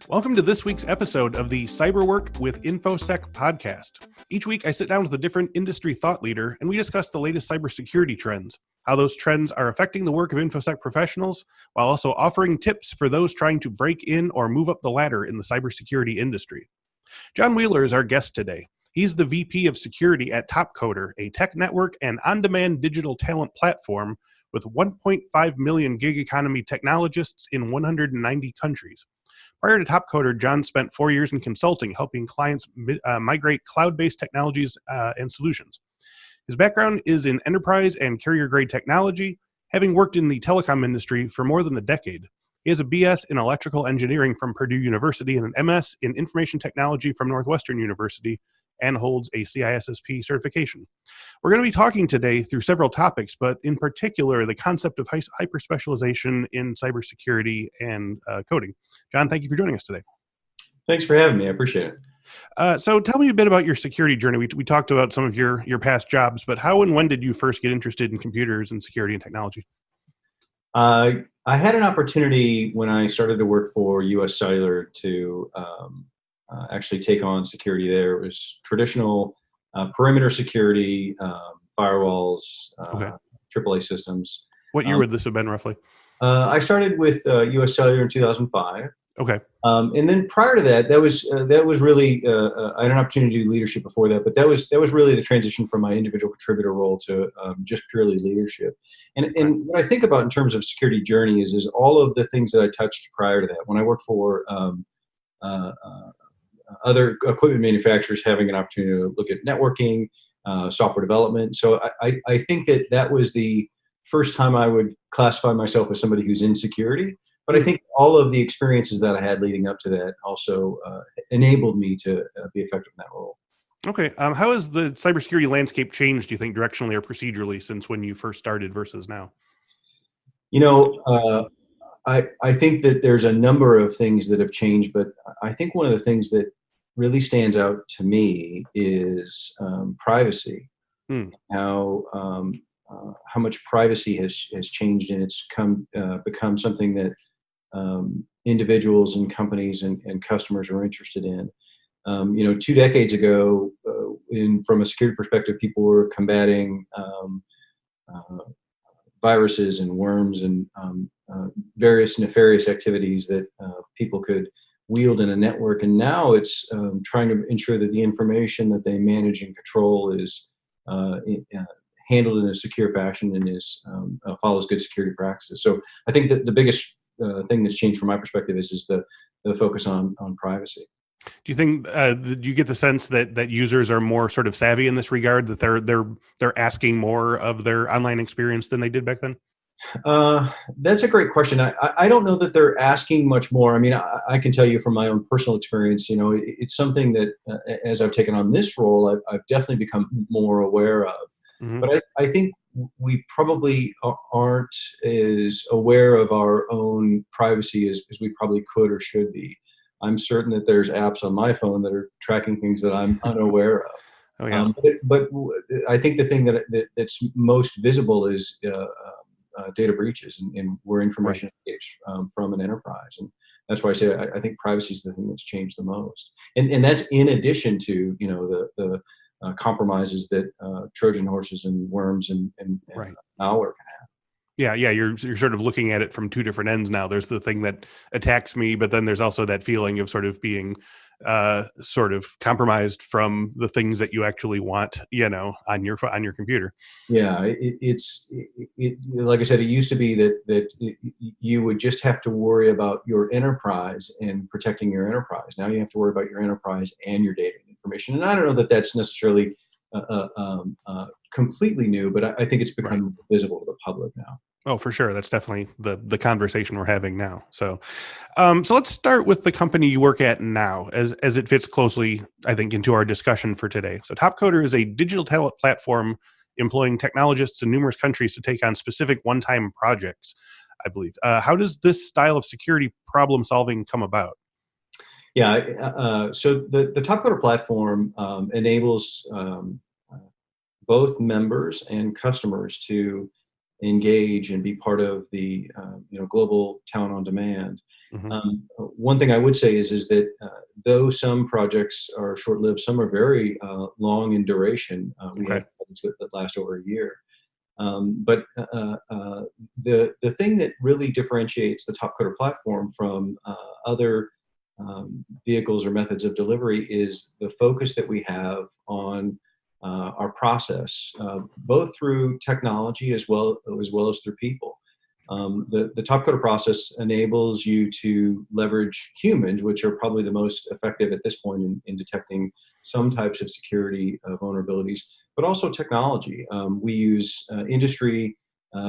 Welcome to this week's episode of the Cyberwork with Infosec podcast. Each week, I sit down with a different industry thought leader and we discuss the latest cybersecurity trends, how those trends are affecting the work of Infosec professionals, while also offering tips for those trying to break in or move up the ladder in the cybersecurity industry. John Wheeler is our guest today. He's the VP of Security at Topcoder, a tech network and on-demand digital talent platform with 1.5 million gig economy technologists in 190 countries. Prior to Topcoder, John spent 4 years in consulting, helping clients migrate cloud-based technologies and solutions. His background is in enterprise and carrier-grade technology, having worked in the telecom industry for more than a decade. He has a BS in electrical engineering from Purdue University and an MS in information technology from Northwestern University, and holds a CISSP certification. We're going to be talking today through several topics, but in particular, the concept of hyperspecialization in cybersecurity and coding. John, thank you for joining us today. Thanks for having me. I appreciate it. So tell me a bit about your security journey. We talked about some of your past jobs, but how and when did you first get interested in computers and security and technology? I had an opportunity when I started to work for US Cellular to actually take on security there. It was traditional perimeter security, firewalls, AAA systems. What year would this have been roughly? I started with US Cellular in 2005. Okay. And then prior to that, that was really I had an opportunity to do leadership before that, but that was really the transition from my individual contributor role to just purely leadership. And what I think about in terms of security journey is all of the things that I touched prior to that. When I worked for other equipment manufacturers, having an opportunity to look at networking, software development. So I think that was the first time I would classify myself as somebody who's in security. But I think all of the experiences that I had leading up to that also enabled me to be effective in that role. Okay. How has the cybersecurity landscape changed, do you think, directionally or procedurally since when you first started versus now? You know, I think that there's a number of things that have changed, but I think one of the things that really stands out to me is privacy. How much privacy has changed, and it's become something that individuals and companies and customers are interested in. 2 decades ago, from a security perspective, people were combating viruses and worms and various nefarious activities that people could wield in a network. And now it's trying to ensure that the information that they manage and control is handled in a secure fashion and follows good security practices. So I think that the biggest thing that's changed from my perspective is the focus on privacy. Do you think do you get the sense that users are more sort of savvy in this regard, that they're asking more of their online experience than they did back then? That's a great question. I don't know that they're asking much more. I mean, I can tell you from my own personal experience, it's something that as I've taken on this role, I've definitely become more aware of. Mm-hmm. But I think we probably aren't as aware of our own privacy as we probably could or should be. I'm certain that there's apps on my phone that are tracking things that I'm unaware of. Oh, yeah. But I think the thing that's most visible is data breaches and where information escapes from an enterprise. And that's why I say I think privacy is the thing that's changed the most. And that's in addition to, the compromises that Trojan horses and worms and malware can have. Yeah, you're sort of looking at it from two different ends now. There's the thing that attacks me, but then there's also that feeling of sort of being sort of compromised from the things that you actually want, on your computer. Yeah, it's like I said, it used to be that you would just have to worry about your enterprise and protecting your enterprise. Now you have to worry about your enterprise and your data and information. And I don't know that that's necessarily completely new, but I think it's become visible to the public now. Oh, for sure. That's definitely the conversation we're having now. So let's start with the company you work at now, as it fits closely, I think, into our discussion for today. So Topcoder is a digital talent platform employing technologists in numerous countries to take on specific one-time projects, I believe. How does this style of security problem solving come about? Yeah, so the Topcoder platform enables both members and customers to engage and be part of the global talent on demand. Hmm. One thing I would say is that though some projects are short-lived, some are very long in duration. We Okay. have projects that last over a year. But the thing that really differentiates the Topcoder platform from other vehicles or methods of delivery is the focus that we have on our process, both through technology as well as through people. The Topcoder process enables you to leverage humans, which are probably the most effective at this point in detecting some types of security vulnerabilities, but also technology. We use industry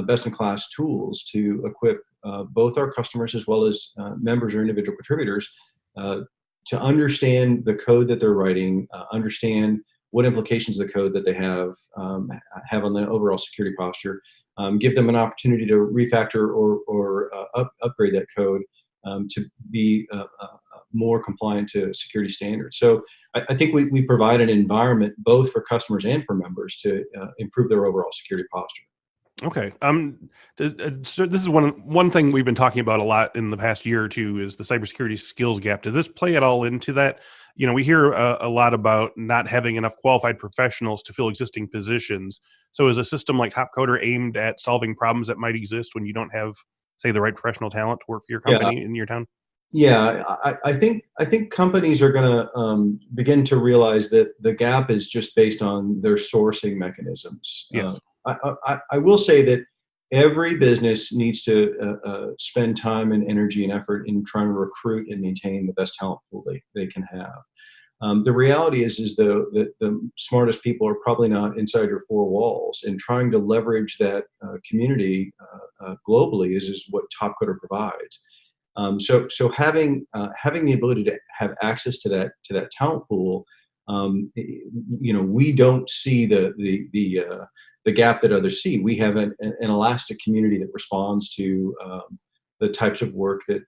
best-in-class tools to equip both our customers as well as members or individual contributors uh, to understand the code that they're writing, understand what implications the code that they have on the overall security posture, give them an opportunity to refactor or upgrade that code to be more compliant to security standards. So I think we provide an environment both for customers and for members to improve their overall security posture. Okay. So this is one thing we've been talking about a lot in the past year or two is the cybersecurity skills gap. Does this play at all into that? We hear a lot about not having enough qualified professionals to fill existing positions. So is a system like Topcoder aimed at solving problems that might exist when you don't have, say, the right professional talent to work for your Yeah, company in your town? yeah. I think companies are going to begin to realize that the gap is just based on their sourcing mechanisms. Yes. I will say that every business needs to spend time and energy and effort in trying to recruit and maintain the best talent pool they can have. The reality is though that the smartest people are probably not inside your four walls, and trying to leverage that community globally is what Topcoder provides. So having the ability to have access to that talent pool, we don't see the gap that others see. We have an elastic community that responds to the types of work that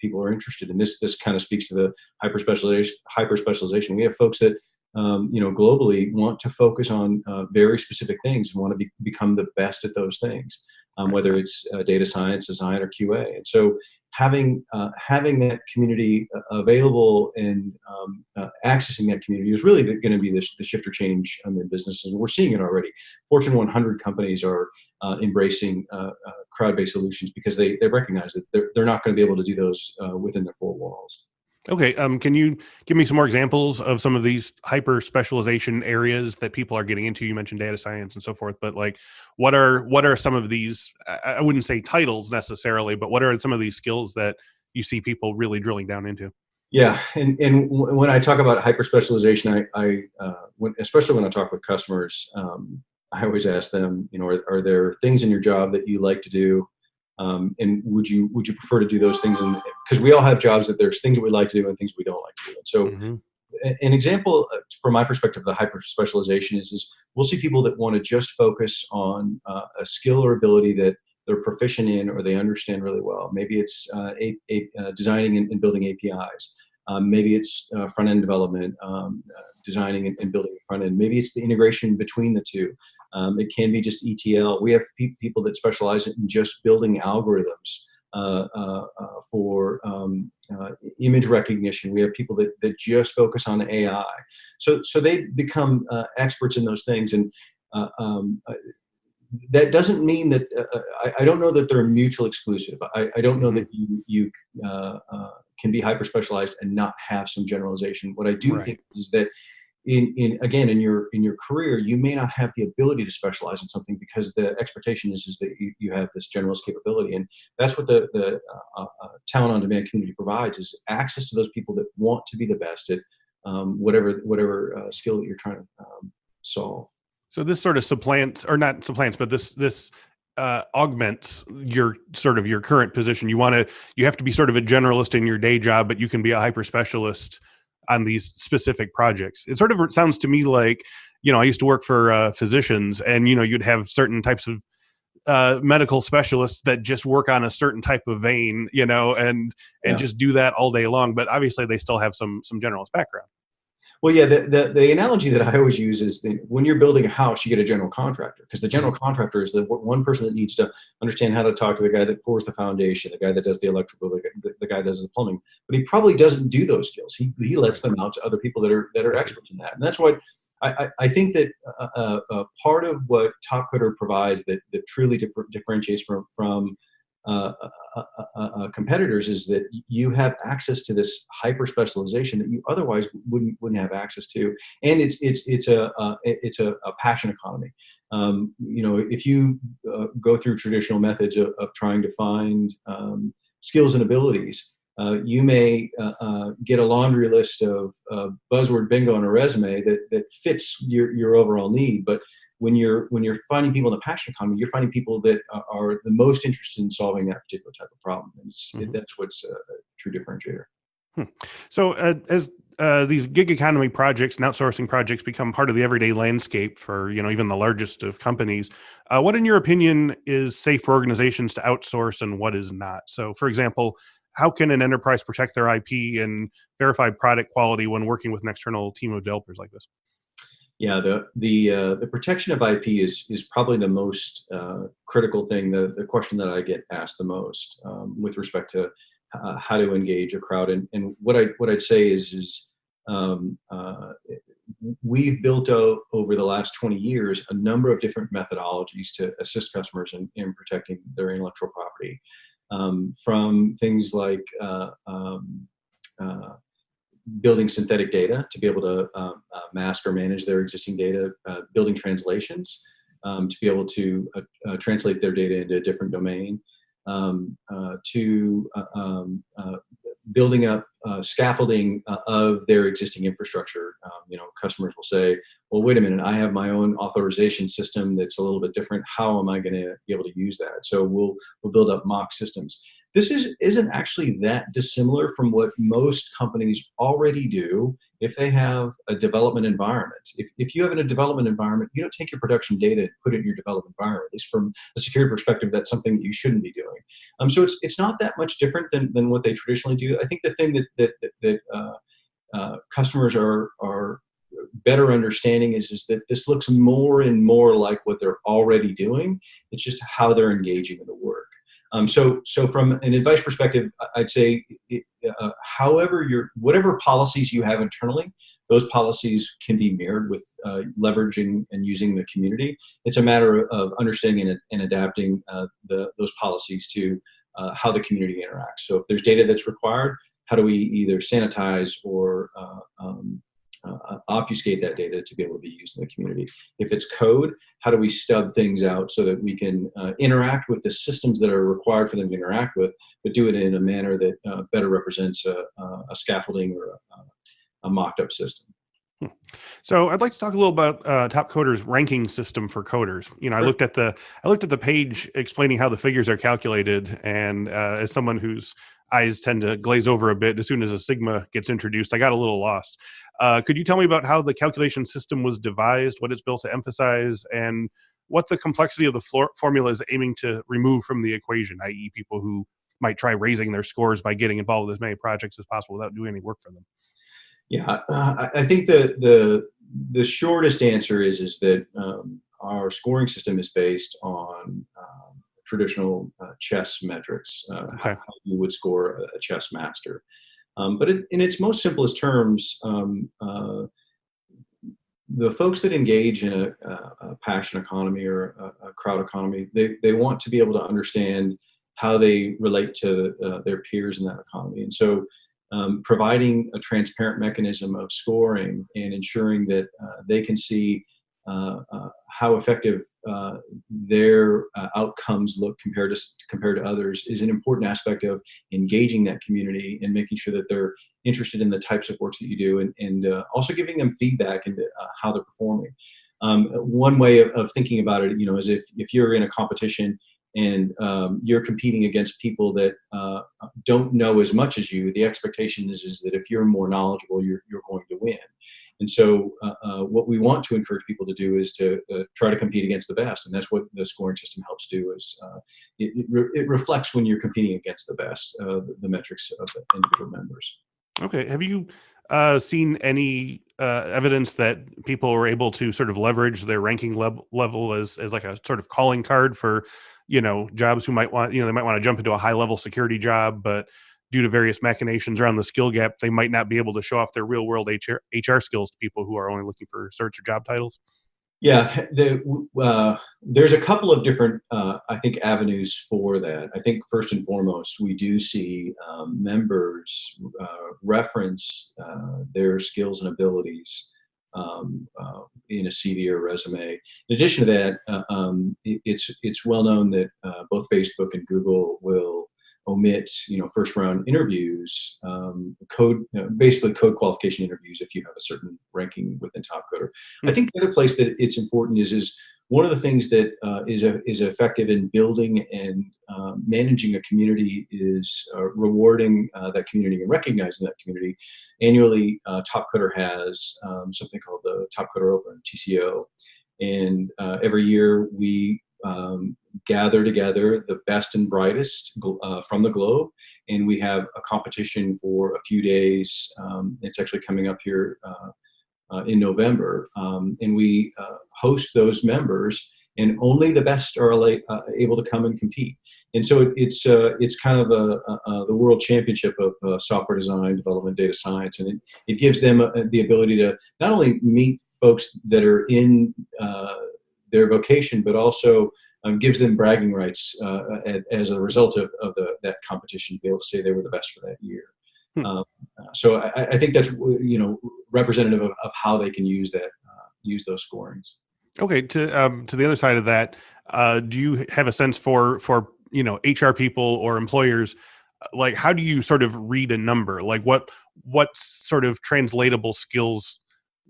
people are interested in. This kind of speaks to the hyperspecialization. We have folks that globally want to focus on very specific things and want to become the best at those things, whether it's data science, design, or QA. And so having that community available and accessing that community is really going to be the shift or change in businesses. And we're seeing it already. Fortune 100 companies are embracing crowd-based solutions because they recognize that they're not going to be able to do those within their four walls. Okay. Can you give me some more examples of some of these hyper specialization areas that people are getting into? You mentioned data science and so forth, but like, what are some of these? I wouldn't say titles necessarily, but what are some of these skills that you see people really drilling down into? Yeah, and when I talk about hyper specialization, especially when I talk with customers, I always ask them, are there things in your job that you like to do, and would you prefer to do those things? And because we all have jobs that there's things that we like to do and things we don't like to do. And so, Hmm. an example from my perspective of the hyper specialization is we'll see people that want to just focus on a skill or ability that they're proficient in or they understand really well. Maybe it's designing and building APIs. Maybe it's front end development, designing and building the front end. Maybe it's the integration between the two. It can be just ETL. We have people that specialize in just building algorithms for image recognition. We have people that just focus on AI. So they become experts in those things. And that doesn't mean that I don't know that they're mutually exclusive. I don't know Hmm. that you can be hyper specialized and not have some generalization. What I do Right. think is that in your career, you may not have the ability to specialize in something because the expectation is that you have this generalist capability, and that's what the talent on demand community provides, is access to those people that want to be the best at whatever skill that you're trying to solve. So this sort of supplants, or not supplants, but this augments your current position. You have to be sort of a generalist in your day job, but you can be a hyper specialist on these specific projects. It sort of sounds to me like, I used to work for physicians, and you'd have certain types of medical specialists that just work on a certain type of vein, and Yeah. just do that all day long. But obviously, they still have some generalist background. Well, yeah, the analogy that I always use is when you're building a house, you get a general contractor, because the general contractor is the one person that needs to understand how to talk to the guy that pours the foundation, the guy that does the electrical, the guy that does the plumbing. But he probably doesn't do those skills. He lets them out to other people that are experts in that. And that's what I think that part of what Topcoder provides that truly differentiates from competitors is that you have access to this hyper specialization that you otherwise wouldn't have access to, and it's a passion economy. If you go through traditional methods of trying to find skills and abilities, you may get a laundry list of buzzword bingo on a resume that fits your overall need, but when you're finding people in the passion economy, you're finding people that are the most interested in solving that particular type of problem. And that's what's a true differentiator. So as these gig economy projects and outsourcing projects become part of the everyday landscape for even the largest of companies, what in your opinion is safe for organizations to outsource and what is not? So, for example, how can an enterprise protect their IP and verify product quality when working with an external team of developers like this? Yeah, the protection of IP is probably the most critical thing. The question that I get asked the most with respect to how to engage a crowd, and what I'd say is we've built over the last 20 years a number of different methodologies to assist customers in protecting their intellectual property, from things like building synthetic data to be able to mask or manage their existing data, building translations to be able to translate their data into a different domain, to building up scaffolding of their existing infrastructure. Customers will say, well, wait a minute, I have my own authorization system that's a little bit different. How am I going to be able to use that? So we'll build up mock systems. This isn't actually that dissimilar from what most companies already do if they have a development environment. If you have a development environment, you don't take your production data and put it in your development environment. At least from a security perspective, that's something that you shouldn't be doing. So it's not that much different than what they traditionally do. I think the thing that customers are better understanding is that this looks more and more like what they're already doing. It's just how they're engaging in the work. So from an advice perspective, I'd say, whatever policies you have internally, those policies can be mirrored with leveraging and using the community. It's a matter of understanding and adapting those policies to how the community interacts. So if there's data that's required, how do we either sanitize or obfuscate that data to be able to be used in the community? If it's code, how do we stub things out so that we can interact with the systems that are required for them to interact with, but do it in a manner that better represents a scaffolding or a mocked up system? So I'd like to talk a little about Topcoder's ranking system for coders. Sure. I looked at the page explaining how the figures are calculated, and as someone whose eyes tend to glaze over a bit as soon as a sigma gets introduced, I got a little lost. Could you tell me about how the calculation system was devised, what it's built to emphasize, and what the complexity of the formula is aiming to remove from the equation, i.e. people who might try raising their scores by getting involved with as many projects as possible without doing any work for them? Yeah, I think the shortest answer is that our scoring system is based on traditional chess metrics, Okay. how you would score a chess master. But in its most simplest terms, the folks that engage in a passion economy or a crowd economy, they want to be able to understand how they relate to their peers in that economy. And so providing a transparent mechanism of scoring and ensuring that they can see how effective their outcomes look compared to others is an important aspect of engaging that community and making sure that they're interested in the types of works that you do, and also giving them feedback into how they're performing. One way of thinking about it, is if you're in a competition and you're competing against people that don't know as much as you, the expectation is that if you're more knowledgeable, you're going to win. And so what we want to encourage people to do is to try to compete against the best. And that's what the scoring system helps do, is it reflects when you're competing against the best, the metrics of the individual members. Okay. Have you seen any evidence that people were able to sort of leverage their ranking level as like a sort of calling card for, jobs who might want, they might want to jump into a high level security job, but due to various machinations around the skill gap, they might not be able to show off their real world HR skills to people who are only looking for search or job titles? Yeah, there's a couple of different, I think, avenues for that. I think first and foremost, we do see members reference their skills and abilities in a CV or resume. In addition to that, it's well known that both Facebook and Google will omit, first round interviews, basically code qualification interviews if you have a certain ranking within Topcoder. I think the other place that it's important is one of the things that is effective in building and managing a community is rewarding that community and recognizing that community. Annually, Topcoder has something called the Topcoder Open, TCO, and every year we gather together the best and brightest from the globe, and we have a competition for a few days. It's actually coming up here in November, and we host those members, and only the best are able to come and compete. And so it's kind of the world championship of software design, development, data science, and it gives them the ability to not only meet folks that are in their vocation, but also gives them bragging rights as a result of that competition to be able to say they were the best for that year. So I think that's representative of how they can use those scorings. Okay, to the other side of that, do you have a sense for HR people or employers, like how do you sort of read a number? Like what sort of translatable skills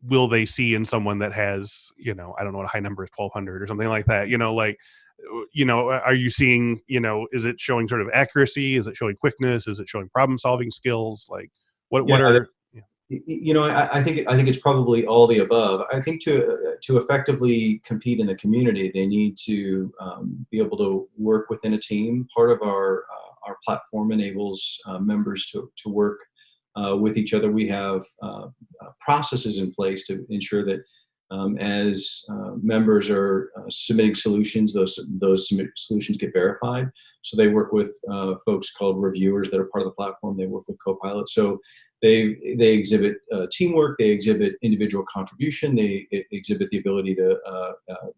will they see in someone that has, I don't know what a high number is, 1,200 or something like that, are you seeing, is it showing sort of accuracy? Is it showing quickness? Is it showing problem solving skills? Like what are, I think it's probably all the above. I think to effectively compete in the community, they need to be able to work within a team. Part of our platform enables members to work with each other. We have processes in place to ensure that as members are submitting solutions, those solutions get verified. So they work with folks called reviewers that are part of the platform. They work with co-pilots. So they exhibit teamwork. They exhibit individual contribution. They exhibit the ability to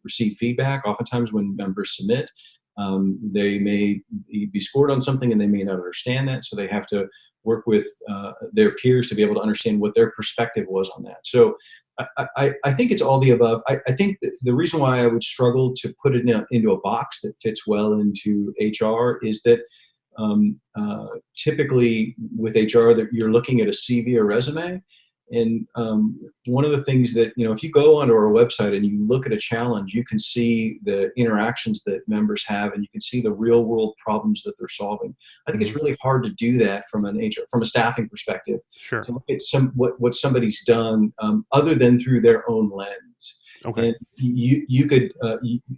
receive feedback. Oftentimes when members submit, they may be scored on something and they may not understand that. So they have to work with their peers to be able to understand what their perspective was on that. So I think it's all the above. I think the reason why I would struggle to put it into a box that fits well into HR is that typically with HR that you're looking at a CV or resume. And one of the things that, if you go onto our website and you look at a challenge, you can see the interactions that members have, and you can see the real world problems that they're solving. I think it's really hard to do that from a staffing perspective. Sure. To look at what somebody's done other than through their own lens. Okay. And you could,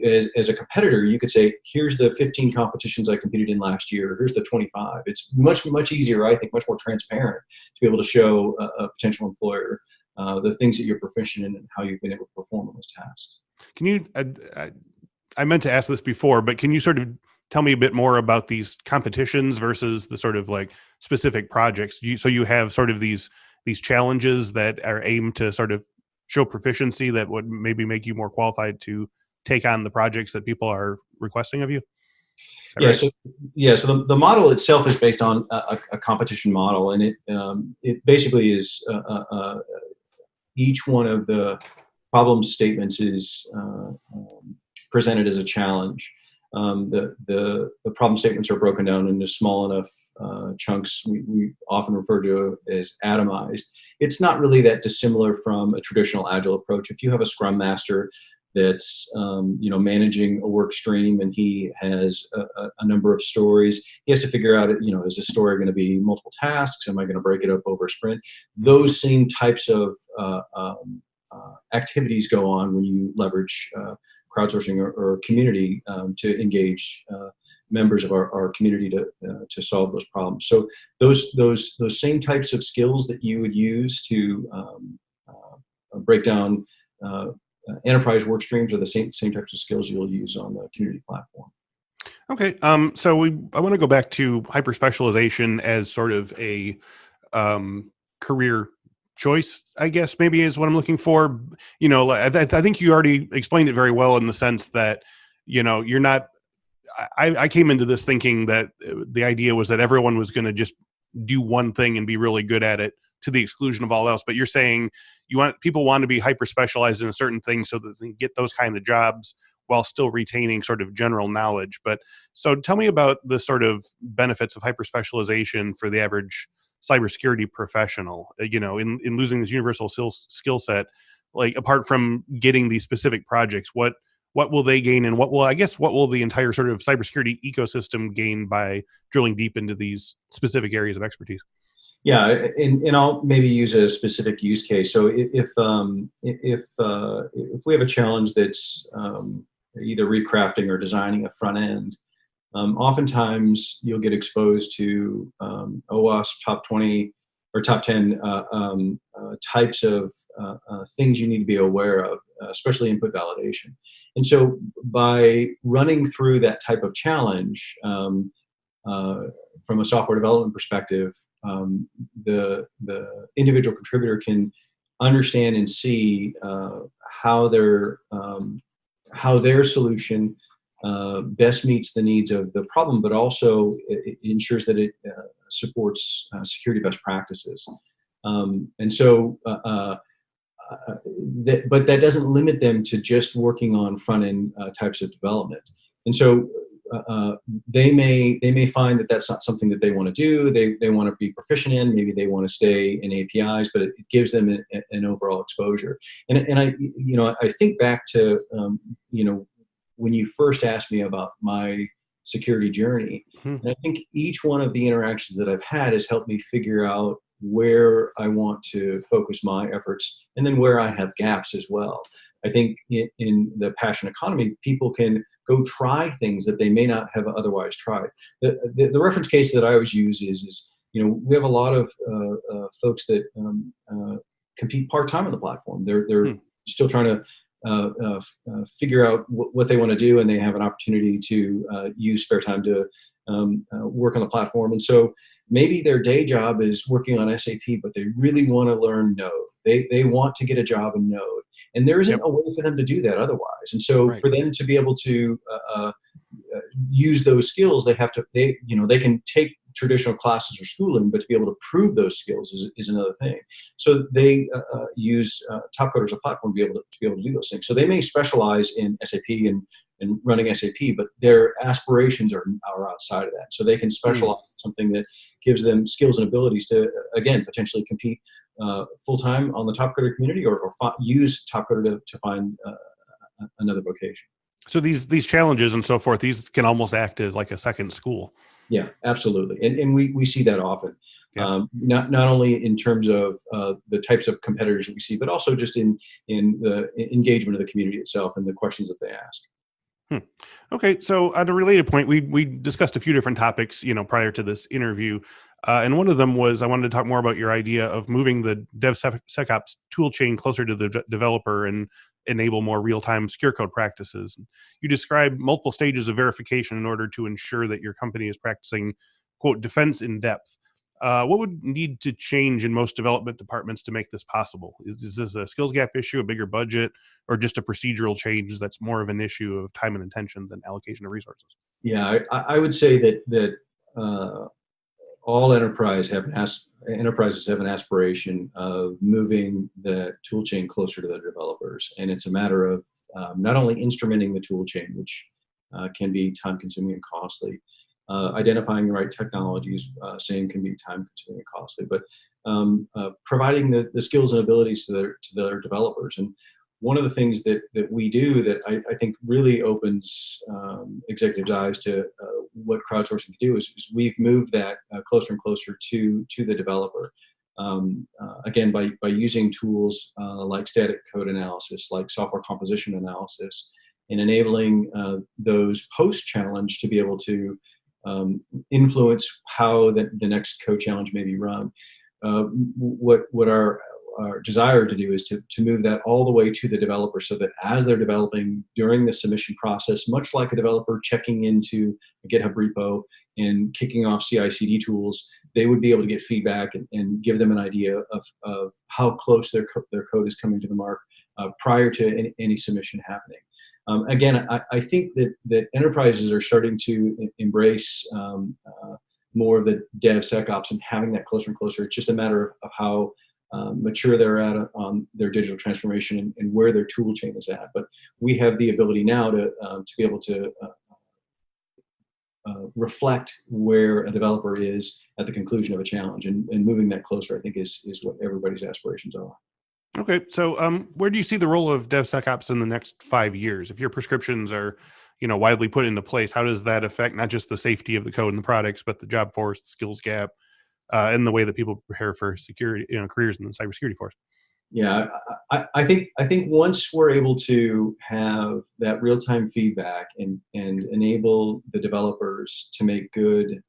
as a competitor, you could say, here's the 15 competitions I competed in last year. Here's the 25. It's much, much easier, I think, much more transparent to be able to show a potential employer the things that you're proficient in and how you've been able to perform on those tasks. Can you, I meant to ask this before, but can you sort of tell me a bit more about these competitions versus the sort of like specific projects? So you have sort of these challenges that are aimed to sort of show proficiency that would maybe make you more qualified to take on the projects that people are requesting of you? Yeah. Right? So the model itself is based on a competition model, and it basically is each one of the problem statements is presented as a challenge. The problem statements are broken down into small enough chunks. We often refer to as atomized. It's not really that dissimilar from a traditional agile approach. If you have a scrum master that's managing a work stream and he has a number of stories, he has to figure out, is this story going to be multiple tasks? Am I going to break it up over a sprint? Those same types of activities go on when you leverage crowdsourcing or community to engage members of our community to solve those problems. So those same types of skills that you would use to break down enterprise work streams are the same types of skills you'll use on the community platform. Okay. So I want to go back to hyperspecialization as sort of a career choice, I guess, maybe is what I'm looking for. I think you already explained it very well in the sense that, you're not, I came into this thinking that the idea was that everyone was going to just do one thing and be really good at it to the exclusion of all else. But you're saying people want to be hyper specialized in a certain thing so that they can get those kind of jobs while still retaining sort of general knowledge. But so tell me about the sort of benefits of hyper specialization for the average cybersecurity professional, in losing this universal skill set, like apart from getting these specific projects, what will they gain, and what will the entire sort of cybersecurity ecosystem gain by drilling deep into these specific areas of expertise? Yeah, and I'll maybe use a specific use case. So if we have a challenge that's either recrafting or designing a front end, oftentimes you'll get exposed to OWASP top 20 or top 10 types of things you need to be aware of, especially input validation. And so by running through that type of challenge from a software development perspective, the individual contributor can understand and see how their solution best meets the needs of the problem, but also it ensures that it supports security best practices. And so, but that doesn't limit them to just working on front end types of development. And so they may find that that's not something that they want to do. They want to be proficient in. Maybe they want to stay in APIs, but it gives them an overall exposure. And I think back to when you first asked me about my security journey, and I think each one of the interactions that I've had has helped me figure out where I want to focus my efforts, and then where I have gaps as well. I think in the passion economy, people can go try things that they may not have otherwise tried. The reference case that I always use is we have a lot of folks that compete part-time on the platform. They're still trying to figure out what they want to do, and they have an opportunity to use spare time to work on the platform. And so maybe their day job is working on SAP, but they really want to learn Node. They want to get a job in Node. And there isn't a way for them to do that otherwise. And so for them to be able to use those skills, they can take traditional classes or schooling, but to be able to prove those skills is another thing. So they use Topcoder as a platform to be able to do those things. So they may specialize in SAP and running SAP, but their aspirations are outside of that. So they can specialize in something that gives them skills and abilities to, again, potentially compete full-time on the Topcoder community, or use Topcoder to find another vocation. So these challenges and so forth, these can almost act as like a second school. Yeah, absolutely. And we see that often, not only in terms of the types of competitors that we see, but also just in the engagement of the community itself and the questions that they ask. Okay, so at a related point, we discussed a few different topics, prior to this interview, and one of them was I wanted to talk more about your idea of moving the DevSecOps toolchain closer to the developer and enable more real-time secure code practices. You described multiple stages of verification in order to ensure that your company is practicing, quote, defense in depth. What would need to change in most development departments to make this possible? Is this a skills gap issue, a bigger budget, or just a procedural change that's more of an issue of time and attention than allocation of resources? Yeah, I would say that all enterprises have an aspiration of moving the tool chain closer to the developers, and it's a matter of not only instrumenting the tool chain, which can be time consuming and costly. Identifying the right technologies, same can be time consuming and costly, but providing the skills and abilities to their developers. And one of the things that we do that I think really opens executives' eyes to what crowdsourcing can do is we've moved that closer and closer to the developer. Again, by using tools like static code analysis, like software composition analysis, and enabling those post-challenge to be able to influence how the next code challenge may be run. What our our desire to do is to move that all the way to the developer, so that as they're developing during the submission process, much like a developer checking into a GitHub repo and kicking off CI/CD tools, they would be able to get feedback and give them an idea of how close their code is coming to the mark prior to any submission happening. Again, I think that enterprises are starting to embrace more of the DevSecOps and having that closer and closer. It's just a matter of how mature they're at on their digital transformation and where their tool chain is at. But we have the ability now to be able to reflect where a developer is at the conclusion of a challenge, and moving that closer, I think, is what everybody's aspirations are. Okay, so where do you see the role of DevSecOps in the next 5 years? If your prescriptions are, widely put into place, how does that affect not just the safety of the code and the products, but the job force, the skills gap, and the way that people prepare for security, careers in the cybersecurity force? Yeah, I think once we're able to have that real-time feedback and enable the developers to make good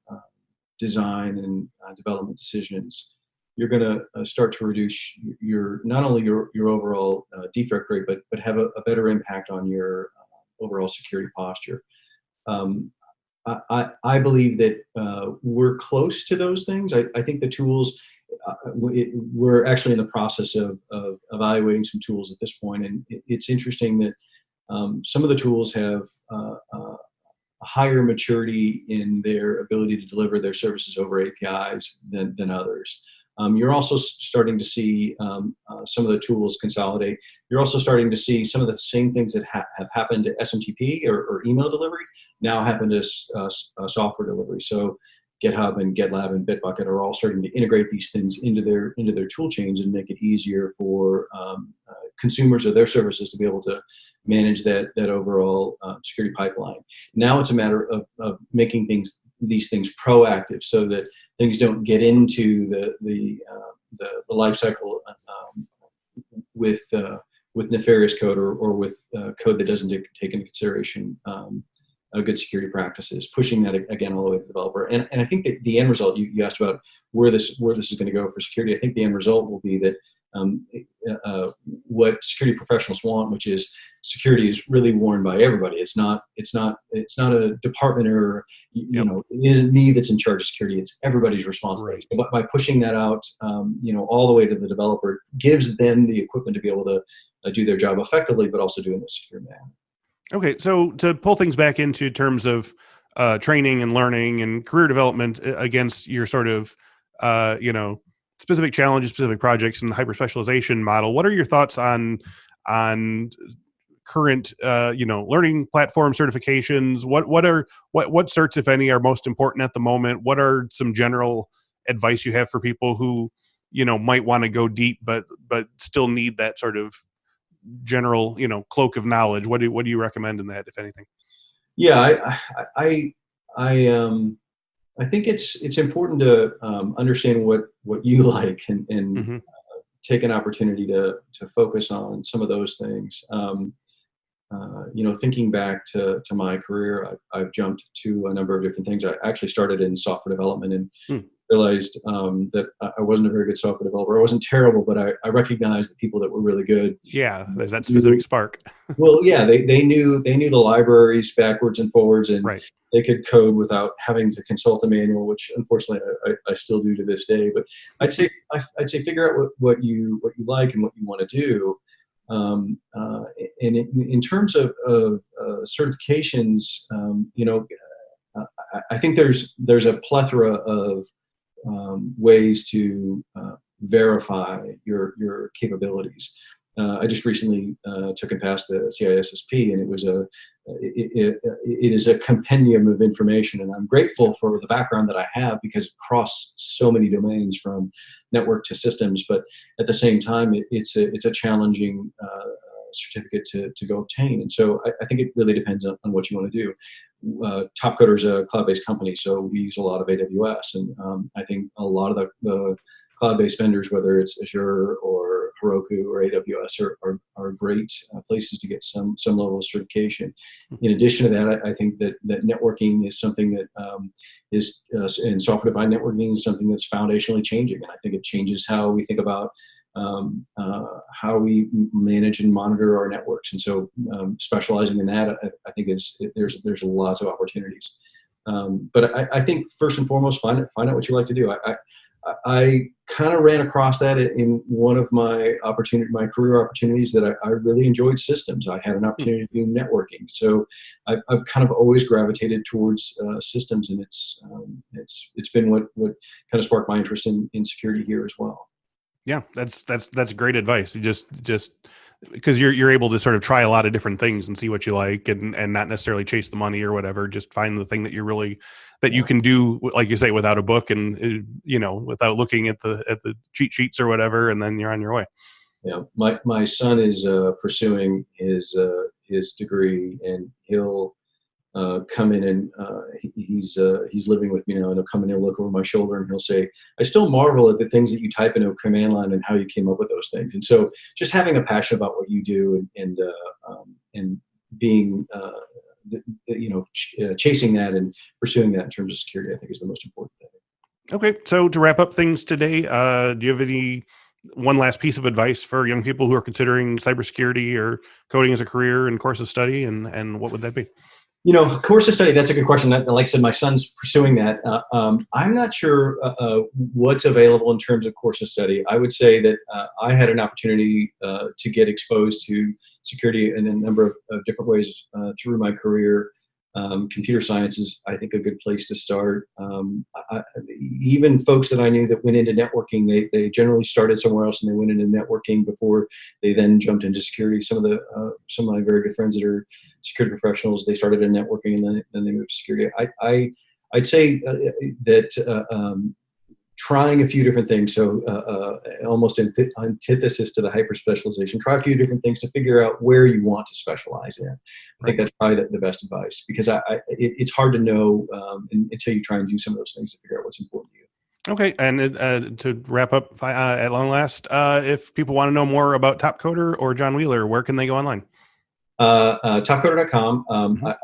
design and development decisions, you're going to start to reduce not only your overall defect rate, but have a better impact on your overall security posture. I believe that we're close to those things. I think the tools, we're actually in the process of evaluating some tools at this point, and it's interesting that some of the tools have a higher maturity in their ability to deliver their services over APIs than others. You're also starting to see some of the tools consolidate. You're also starting to see some of the same things that have happened to SMTP or email delivery now happen to software delivery. So GitHub and GitLab and Bitbucket are all starting to integrate these things into their tool chains and make it easier for consumers of their services to be able to manage that overall security pipeline. Now it's a matter of making these things proactive, so that things don't get into the life cycle with nefarious code or with code that doesn't take into consideration good security practices, pushing that again all the way to the developer. And I think that the end result, you asked about where this is going to go for security. I think the end result will be that what security professionals want, which is security is really worn by everybody. It's not a department or it isn't me that's in charge of security. It's everybody's responsibility. Right. So by pushing that out, all the way to the developer, gives them the equipment to be able to do their job effectively, but also do it in a secure manner. Okay, so to pull things back into terms of training and learning and career development against your sort of specific challenges, specific projects, and the hyperspecialization model, what are your thoughts on current learning platform certifications? What certs, if any, are most important at the moment? What are some general advice you have for people who might want to go deep but still need that sort of general cloak of knowledge? What do you recommend in that, if anything? Yeah, I think it's important to understand what you like and mm-hmm. Take an opportunity to focus on some of those things. Thinking back to my career, I've jumped to a number of different things. I actually started in software development and realized that I wasn't a very good software developer. I wasn't terrible, but I recognized the people that were really good. Yeah, there's that specific spark. Well, yeah, they knew the libraries backwards and forwards, and right. They could code without having to consult a manual, which unfortunately I still do to this day. But I'd say figure out what you like and what you want to do. And in terms of certifications, I think there's a plethora of ways to verify your capabilities. I just recently took and passed the CISSP, and it is a compendium of information, and I'm grateful for the background that I have because it crossed so many domains from network to systems. But at the same time, it's a challenging certificate to go obtain, and so I think it really depends on what you want to do. Topcoder is a cloud-based company, so we use a lot of AWS, and I think a lot of the cloud-based vendors, whether it's Azure or Heroku or AWS, are great places to get some level of certification. In addition to that, I think that networking is something that and software-defined networking is something that's foundationally changing, and I think it changes how we think about how we manage and monitor our networks. And so specializing in that, I think there's lots of opportunities. But I think first and foremost, find out what you like to do. I kind of ran across that in one of my career opportunities that I really enjoyed systems. I had an opportunity to do networking, so I've kind of always gravitated towards systems, and it's been what kind of sparked my interest in security here as well. Yeah, that's great advice. You just because you're able to sort of try a lot of different things and see what you like, and not necessarily chase the money or whatever. Just find the thing that you can do, like you say, without a book and without looking at the cheat sheets or whatever, and then you're on your way. Yeah, my son is pursuing his degree, and he'll come in and he's living with me now, and he'll come in and look over my shoulder and he'll say, "I still marvel at the things that you type into a command line and how you came up with those things." And so just having a passion about what you do and being chasing that and pursuing that in terms of security, I think is the most important thing. Okay, so to wrap up things today, do you have one last piece of advice for young people who are considering cybersecurity or coding as a career and course of study, and what would that be? Course of study, that's a good question. Like I said, my son's pursuing that. I'm not sure what's available in terms of course of study. I would say that I had an opportunity to get exposed to security in a number of different ways through my career. Computer science is, I think, a good place to start. Even folks that I knew that went into networking, they generally started somewhere else and they went into networking before they then jumped into security. Some of my very good friends that are security professionals, they started in networking and then they moved to security. I'd say that trying a few different things, so almost antithesis to the hyperspecialization. Try a few different things to figure out where you want to specialize in. I think that's probably the best advice, because it's hard to know until you try and do some of those things to figure out what's important to you. Okay, and to wrap up at long last, if people want to know more about Topcoder or John Wheeler, where can they go online? Topcoder.com.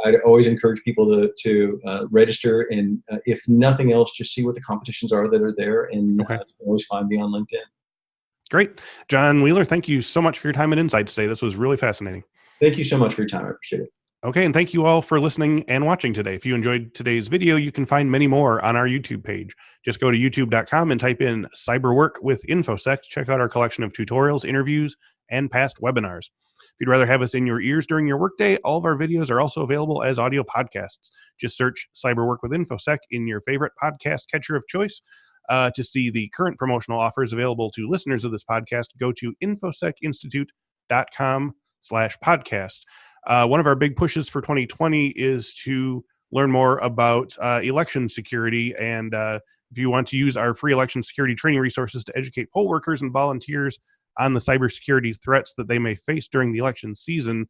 I'd always encourage people to register, and if nothing else, just see what the competitions are that are there, and you can always find me on LinkedIn. Great. John Wheeler, thank you so much for your time and insights today. This was really fascinating. Thank you so much for your time. I appreciate it. Okay, and thank you all for listening and watching today. If you enjoyed today's video, you can find many more on our YouTube page. Just go to youtube.com and type in Cyberwork with Infosec. Check out our collection of tutorials, interviews, and past webinars. If you'd rather have us in your ears during your workday, all of our videos are also available as audio podcasts. Just search Cyberwork with Infosec in your favorite podcast catcher of choice. To see the current promotional offers available to listeners of this podcast, go to infosecinstitute.com/podcast. One of our big pushes for 2020 is to learn more about election security. And if you want to use our free election security training resources to educate poll workers and volunteers on the cybersecurity threats that they may face during the election season,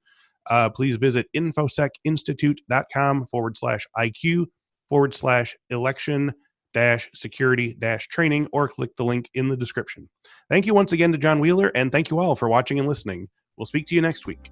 please visit infosecinstitute.com/IQ/election-security-training, or click the link in the description. Thank you once again to John Wheeler, and thank you all for watching and listening. We'll speak to you next week.